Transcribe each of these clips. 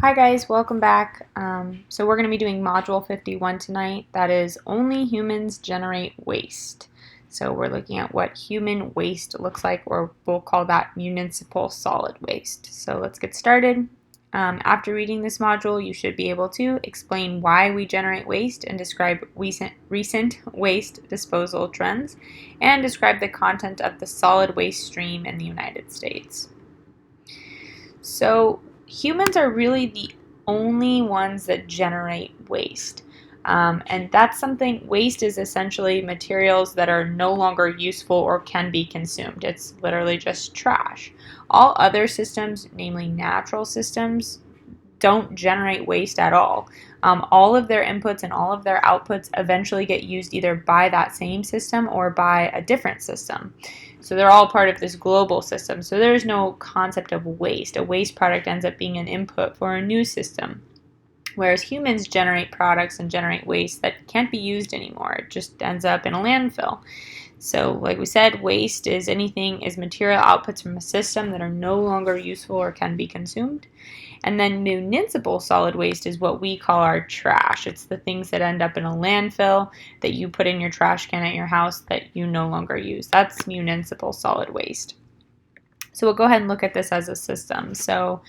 Hi guys, welcome back. So we're going to be doing Module 51 tonight. That is only humans generate waste. So we're looking at what human waste looks like, or we'll call that municipal solid waste. So let's get started. After reading this module, you should be able to explain why we generate waste and describe recent waste disposal trends, and describe the content of the solid waste stream in the United States. So humans are really the only ones that generate waste. And that's something, waste is essentially materials that are no longer useful or can be consumed. It's literally just trash. All other systems, namely natural systems, don't generate waste at all. All of their inputs and all of their outputs eventually get used either by that same system or by a different system. So they're all part of this global system. So there's no concept of waste. A waste product ends up being an input for a new system. Whereas humans generate products and generate waste that can't be used anymore. It just ends up in a landfill. So like we said, waste is material outputs from a system that are no longer useful or can be consumed. And then municipal solid waste is what we call our trash. It's the things that end up in a landfill that you put in your trash can at your house that you no longer use. That's municipal solid waste. So we'll go ahead and look at this as a system. So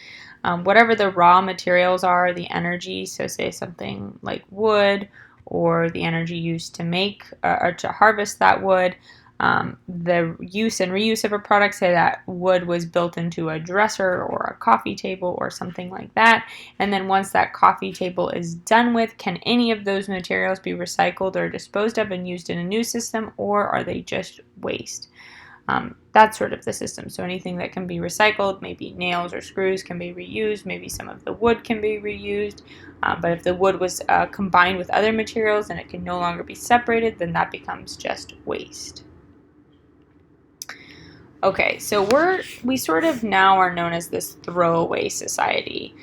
whatever the raw materials are, the energy, so say something like wood, or the energy used to make or to harvest that wood, the use and reuse of a product, say that wood was built into a dresser or a coffee table or something like that, and then once that coffee table is done with, can any of those materials be recycled or disposed of and used in a new system, or are they just waste? That's sort of the system. So anything that can be recycled, maybe nails or screws, can be reused, maybe some of the wood can be reused, but if the wood was combined with other materials and it can no longer be separated, then that becomes just waste. Okay, so we sort of now are known as this throwaway society.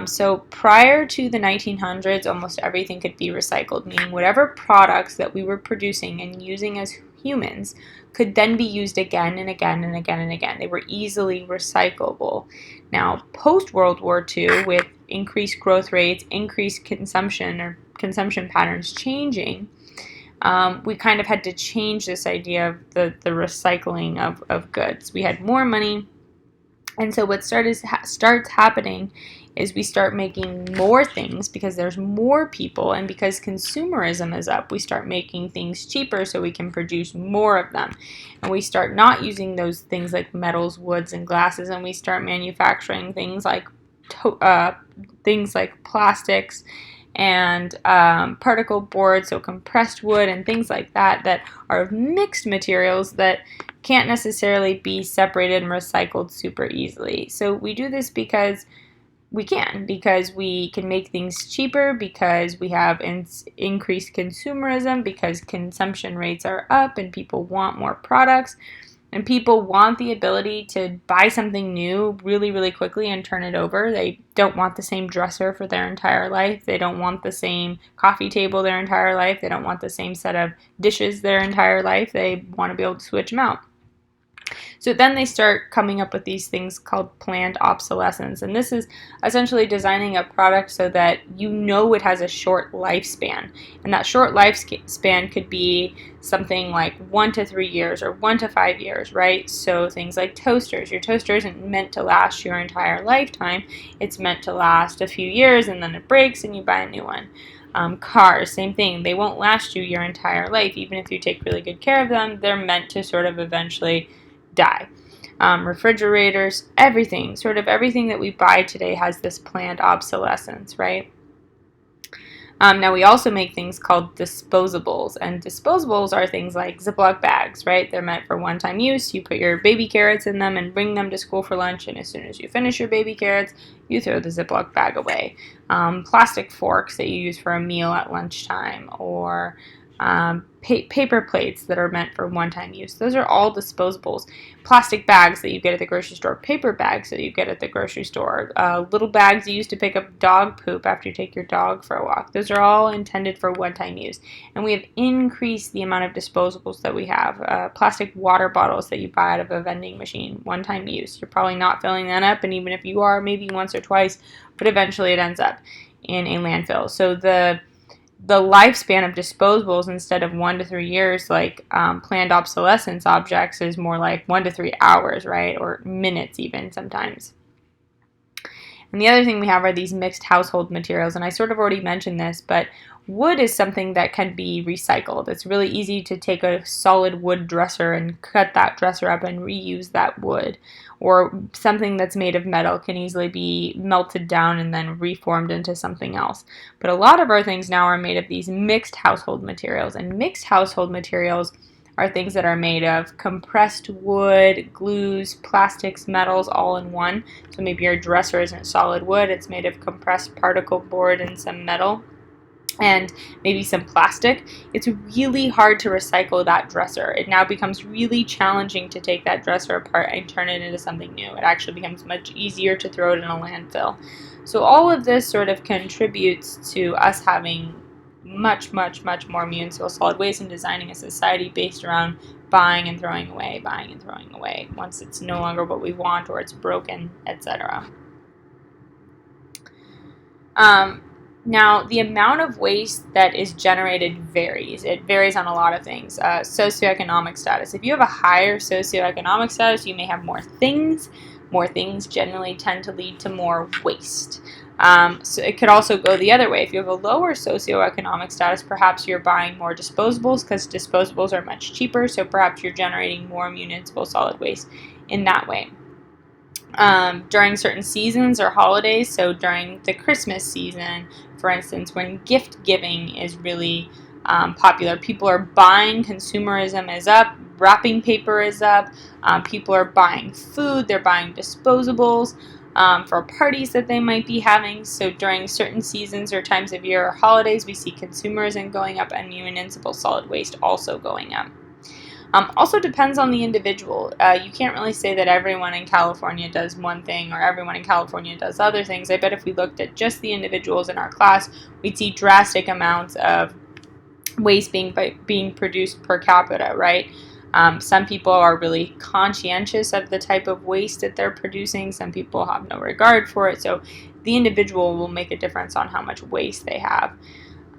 So prior to the 1900s, almost everything could be recycled, meaning whatever products that we were producing and using as humans could then be used again and again and again and again. They were easily recyclable. Now, post-World War II, with increased growth rates, increased consumption or consumption patterns changing, we kind of had to change this idea of the recycling of goods. We had more money, and so what starts happening is we start making more things because there's more people, and because consumerism is up, we start making things cheaper so we can produce more of them. And we start not using those things like metals, woods, and glasses, and we start manufacturing things like plastics and particle board, so compressed wood and things like that, that are of mixed materials that can't necessarily be separated and recycled super easily. So we do this because we can make things cheaper, because we have increased consumerism, because consumption rates are up and people want more products. And people want the ability to buy something new really, really quickly and turn it over. They don't want the same dresser for their entire life. They don't want the same coffee table their entire life. They don't want the same set of dishes their entire life. They want to be able to switch them out. So then they start coming up with these things called planned obsolescence. And this is essentially designing a product so that you know it has a short lifespan. And that short lifespan could be something like 1 to 3 years or 1 to 5 years, right? So things like toasters. Your toaster isn't meant to last your entire lifetime. It's meant to last a few years, and then it breaks and you buy a new one. Cars, same thing. They won't last you your entire life. Even if you take really good care of them, they're meant to sort of eventually die. Refrigerators, everything that we buy today has this planned obsolescence, right? Now we also make things called disposables, and disposables are things like Ziploc bags, right? They're meant for one-time use. You put your baby carrots in them and bring them to school for lunch, and as soon as you finish your baby carrots, you throw the Ziploc bag away. Plastic forks that you use for a meal at lunchtime, or paper plates that are meant for one-time use. Those are all disposables. Plastic bags that you get at the grocery store, paper bags that you get at the grocery store, little bags you use to pick up dog poop after you take your dog for a walk. Those are all intended for one-time use. And we have increased the amount of disposables that we have. Plastic water bottles that you buy out of a vending machine, one-time use. You're probably not filling that up, and even if you are, maybe once or twice, but eventually it ends up in a landfill. So the lifespan of disposables, instead of 1 to 3 years like planned obsolescence objects, is more like 1 to 3 hours, right? Or minutes even sometimes. And the other thing we have are these mixed household materials, and I sort of already mentioned this, but wood is something that can be recycled. It's really easy to take a solid wood dresser and cut that dresser up and reuse that wood. Or something that's made of metal can easily be melted down and then reformed into something else. But a lot of our things now are made of these mixed household materials, and mixed household materials are things that are made of compressed wood, glues, plastics, metals, all in one. So maybe your dresser isn't solid wood, it's made of compressed particle board and some metal, and maybe some plastic. It's really hard to recycle that dresser. It now becomes really challenging to take that dresser apart and turn it into something new. It actually becomes much easier to throw it in a landfill. So all of this sort of contributes to us having much more municipal solid waste and designing a society based around buying and throwing away once it's no longer what we want or it's broken, etc. Now, the amount of waste that is generated varies. It varies on a lot of things. Socioeconomic status. If you have a higher socioeconomic status, you may have more things. More things generally tend to lead to more waste. So it could also go the other way. If you have a lower socioeconomic status, perhaps you're buying more disposables because disposables are much cheaper, so perhaps you're generating more municipal solid waste in that way. During certain seasons or holidays, so during the Christmas season, for instance, when gift giving is really popular, people are buying, consumerism is up, wrapping paper is up, people are buying food, they're buying disposables for parties that they might be having. So during certain seasons or times of year or holidays, we see consumerism going up and municipal solid waste also going up. Also depends on the individual. You can't really say that everyone in California does one thing or everyone in California does other things. I bet if we looked at just the individuals in our class, we'd see drastic amounts of waste being produced per capita, right? Some people are really conscientious of the type of waste that they're producing. Some people have no regard for it. So the individual will make a difference on how much waste they have.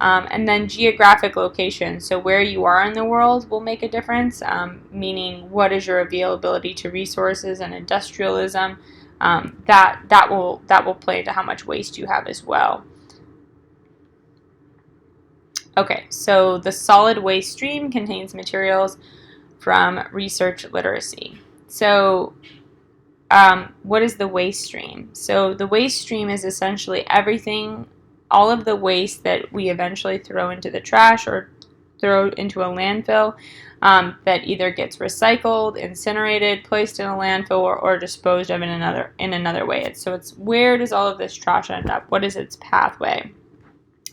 And then geographic location, so where you are in the world will make a difference, meaning what is your availability to resources and industrialism. That will play into how much waste you have as well. Okay, so the solid waste stream contains materials from research literacy. So what is the waste stream? So the waste stream is essentially everything, all of the waste that we eventually throw into the trash or throw into a landfill that either gets recycled, incinerated, placed in a landfill, or disposed of in another way. So it's where does all of this trash end up? What is its pathway?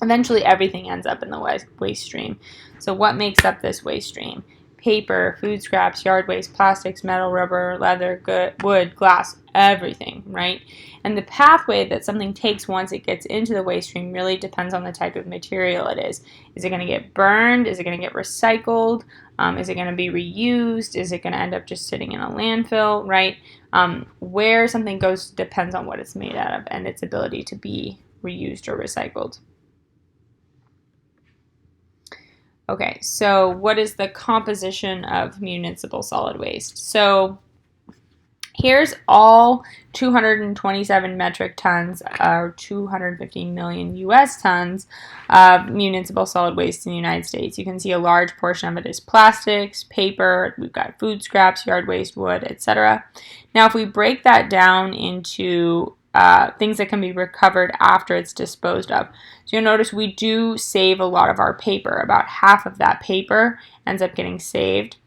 Eventually everything ends up in the waste stream. So what makes up this waste stream? Paper, food scraps, yard waste, plastics, metal, rubber, leather, wood, glass, everything, right? And the pathway that something takes once it gets into the waste stream really depends on the type of material it is. Is it going to get burned? Is it going to get recycled? Is it going to be reused? Is it going to end up just sitting in a landfill, right? Where something goes depends on what it's made out of and its ability to be reused or recycled. Okay, so what is the composition of municipal solid waste? So here's all 227 metric tons, or 250 million US tons of municipal solid waste in the United States. You can see a large portion of it is plastics, paper, we've got food scraps, yard waste, wood, etc. Now, if we break that down into things that can be recovered after it's disposed of. So you'll notice we do save a lot of our paper. About half of that paper ends up getting saved,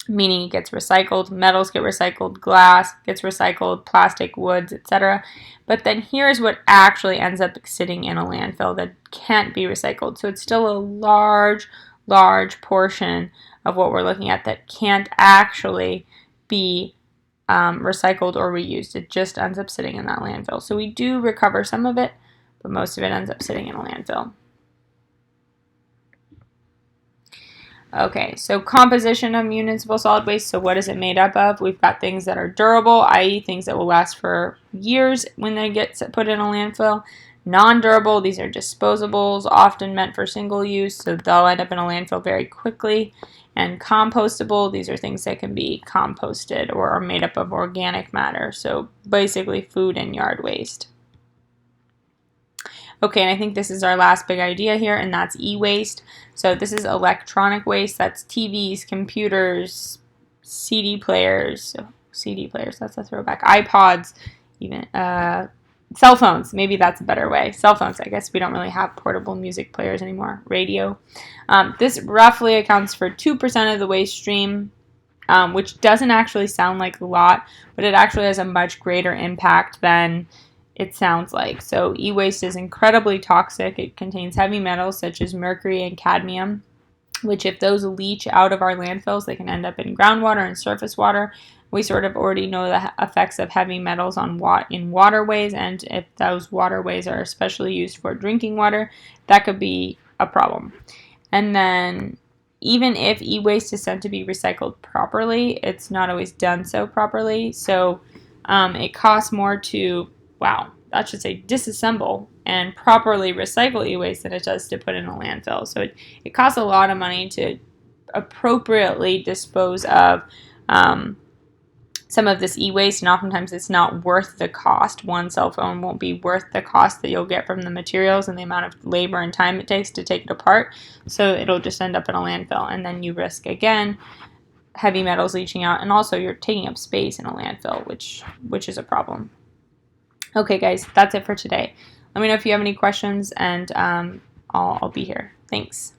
meaning it gets recycled. Metals get recycled, glass gets recycled, plastic, woods, etc. But then here's what actually ends up sitting in a landfill that can't be recycled. So it's still a large large portion of what we're looking at that can't actually be recycled or reused. It just ends up sitting in that landfill. So we do recover some of it, but most of it ends up sitting in a landfill. Okay, so composition of municipal solid waste. So what is it made up of? We've got things that are durable, i.e. things that will last for years when they get put in a landfill. Non-durable, these are disposables, often meant for single use, so they'll end up in a landfill very quickly. And compostable, these are things that can be composted or are made up of organic matter, so basically food and yard waste. Okay, and I think this is our last big idea here, and that's e-waste. So this is electronic waste. That's TVs, computers, CD players, that's a throwback, iPods, even cell phones. Maybe that's a better way. Cell phones, I guess we don't really have portable music players anymore. Radio. This roughly accounts for 2% of the waste stream, which doesn't actually sound like a lot, but it actually has a much greater impact than it sounds like. So e-waste is incredibly toxic. It contains heavy metals such as mercury and cadmium, which if those leach out of our landfills, they can end up in groundwater and surface water. We sort of already know the effects of heavy metals in waterways, and if those waterways are especially used for drinking water, that could be a problem. And then even if e-waste is said to be recycled properly, it's not always done so properly. So it costs more to disassemble and properly recycle e-waste than it does to put in a landfill. So it costs a lot of money to appropriately dispose of some of this e-waste, and oftentimes it's not worth the cost. One cell phone won't be worth the cost that you'll get from the materials and the amount of labor and time it takes to take it apart. So it'll just end up in a landfill, and then you risk, again, heavy metals leaching out, and also you're taking up space in a landfill, which is a problem. Okay, guys, that's it for today. Let me know if you have any questions, and I'll be here. Thanks.